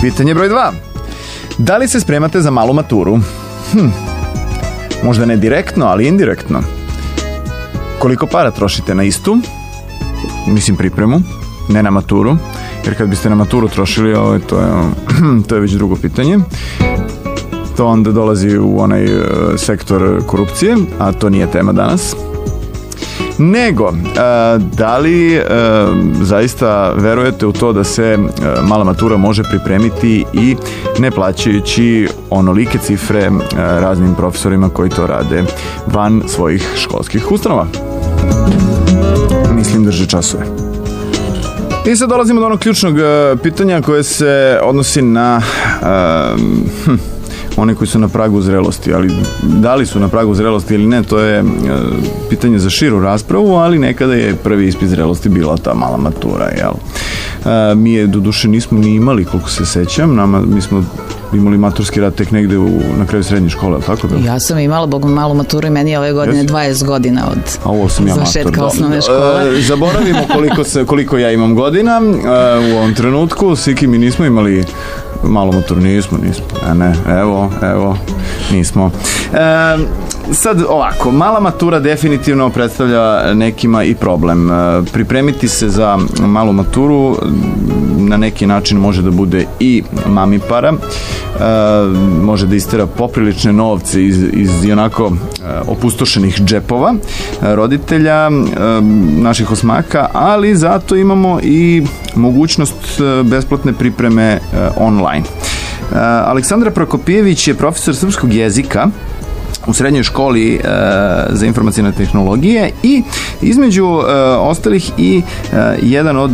Pitanje broj 2. Da li se spremate za malu maturu? Možda ne direktno, ali indirektno. Koliko para trošite na istu? Mislim pripremu, ne na maturu. Jer kad biste na maturu trošili, to je već drugo pitanje. To onda dolazi u onaj sektor korupcije, a to nije tema danas. Nego, da li zaista verujete u to da se mala matura može pripremiti i ne plaćajući onolike cifre raznim profesorima koji to rade van svojih školskih ustanova? Mislim drže časove. I sad dolazimo do onog ključnog pitanja koje se odnosi na oni koji su na pragu zrelosti, ali da li su na pragu zrelosti ili ne, to je pitanje za širu raspravu, ali nekada je prvi ispit zrelosti bila ta mala matura, jel? Mi je doduše nismo ni imali, koliko se sećam, mi smo imali maturski rad tek negde na kraju srednje škole, ali tako bilo? Ja sam imala malu maturu i meni je ove godine 20 godina od završetka osnovne škole. Zaboravimo koliko ja imam godina u ovom trenutku, Siki, mi nismo imali malu maturu, nismo. Evo, nismo. Sad ovako, mala matura definitivno predstavlja nekima i problem. Pripremiti se za malu maturu na neki način može da bude i mamipara, može da istera poprilične novce iz onako opustošenih džepova roditelja naših osmaka, ali zato imamo i mogućnost besplatne pripreme online. Aleksandra Prokopijević je profesor srpskog jezika u srednjoj školi za informacijne tehnologije i između ostalih i jedan od,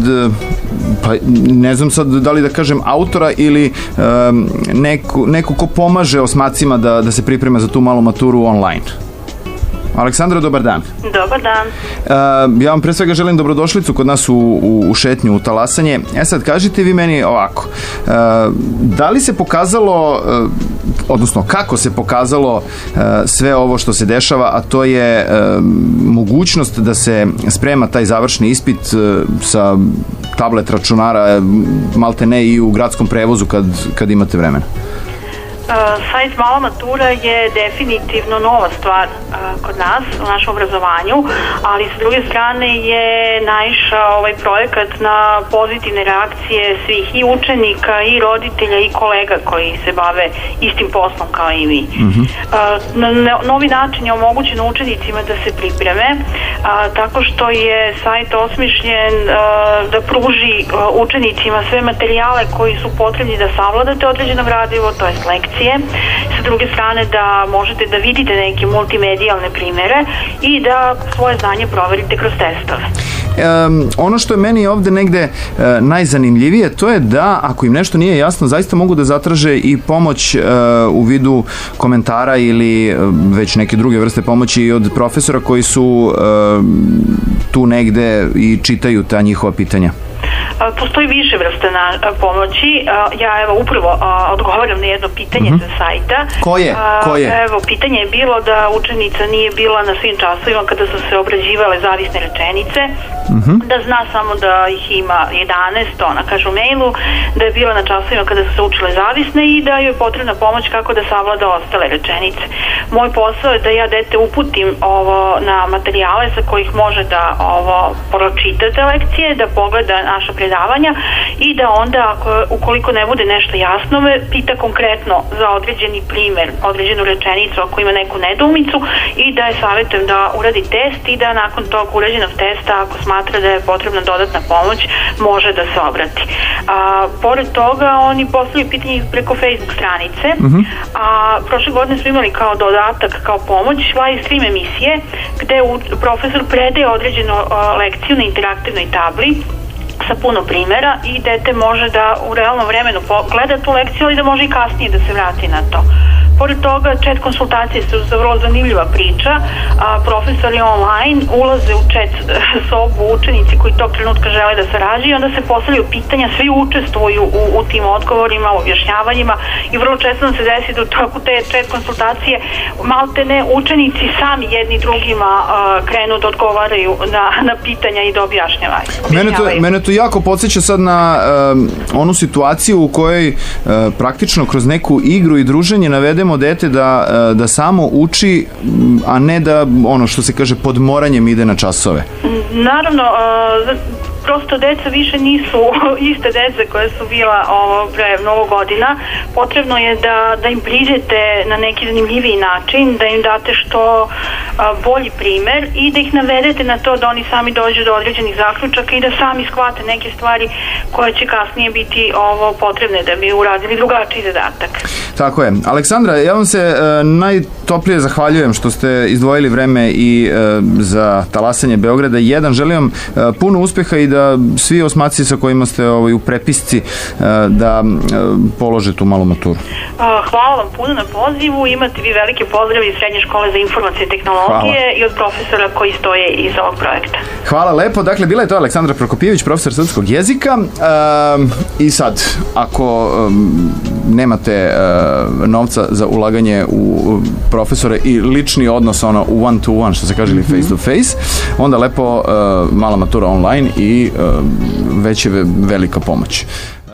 pa ne znam sad da li da kažem autora ili neko ko pomaže osmacima da se priprema za tu malu maturu online. Aleksandra, dobar dan. Dobar dan. Ja vam pre svega želim dobrodošlicu kod nas u šetnju, u talasanje. Sad, kažite vi meni ovako, da li se pokazalo, odnosno kako se pokazalo sve ovo što se dešava, a to je mogućnost da se sprema taj završni ispit sa tablet računara, malte ne i u gradskom prevozu kad imate vremena? Sajt Mala matura je definitivno nova stvar kod nas u našem obrazovanju, ali s druge strane je naišao ovaj projekat na pozitivne reakcije svih i učenika i roditelja i kolega koji se bave istim poslom kao i mi. Na novi način je omogućeno učenicima da se pripreme tako što je sajt osmišljen da pruži učenicima sve materijale koji su potrebni da savladate određeno gradivo, to je lekcije. Sa druge strane da možete da vidite neke multimedijalne primere i da svoje znanje proverite kroz testove. Ono što je meni ovde negde najzanimljivije, to je da ako im nešto nije jasno, zaista mogu da zatraže i pomoć u vidu komentara ili već neke druge vrste pomoći i od profesora koji su tu negde i čitaju ta njihova pitanja. Postoji više vrste pomoći. Ja evo upravo odgovaram na jedno pitanje sa sajta. Koje? Evo, pitanje je bilo da učenica nije bila na svim časovima kada su se obrađivale zavisne rečenice, da zna samo da ih ima 11, to ona kaže u mailu, da je bila na časovima kada su se učile zavisne i da joj je potrebna pomoć kako da savlada ostale rečenice. Moj posao je da ja dete uputim na materijale sa kojih može da pročita te lekcije, da pogleda naša predavanja i da onda, ukoliko ne bude nešto jasno, me pita konkretno za određeni primer, određenu rečenicu ako ima neku nedoumicu i da je savjetujem da uradi test i da nakon tog urađenog testa, ako smatra da je potrebna dodatna pomoć, može da se obrati. Pored toga, oni postavljaju pitanje preko Facebook stranice, a prošle godine smo imali kao dodatak, kao pomoć, live stream emisije, gde profesor predaje određenu lekciju na interaktivnoj tabli sa puno primjera i dete može da u realnom vremenu gleda tu lekciju, ali da može i kasnije da se vrati na to. Pored toga, chat konsultacije su vrlo zanimljiva priča, profesori online ulaze u chat sobu učenici koji tog trenutka žele da sarađuju i onda se postavljaju pitanja, svi učestvuju u tim odgovorima, u objašnjavanjima i vrlo često nam se desi da u toku te chat konsultacije malte ne učenici sami jedni drugima krenu da odgovaraju na pitanja i da objašnjavaju. Mene to jako podsjeća sad na onu situaciju u kojoj praktično kroz neku igru i druženje navedemo dete da samo uči, a ne da ono što se kaže pod moranjem ide na časove. Naravno, prosto deca više nisu iste dece koje su bila pre mnogo godina. Potrebno je da im priđete na neki zanimljiviji način, da im date što bolji primer i da ih navedete na to da oni sami dođu do određenih zaključaka i da sami shvate neke stvari koje će kasnije biti potrebne da bi uradili drugačiji zadatak. Tako je. Aleksandra, ja vam se najtoplije zahvaljujem što ste izdvojili vreme i za talasanje Beograda 1. Želim vam puno uspeha i da svi osmaci sa kojima ste u prepisci da polože tu malu maturu. Hvala vam puno na pozivu. Imate vi velike pozdrave iz Srednje škole za informacije i tehnologije i od profesora koji stoje iz ovog projekta. Hvala lepo. Dakle, bila je to Aleksandra Prokopijević, profesor srpskog jezika. I sad, ako nemate novca za ulaganje u profesore i lični odnos u one to one, što se kaže, ili face to face, onda lepo mala matura online i već je velika pomoć.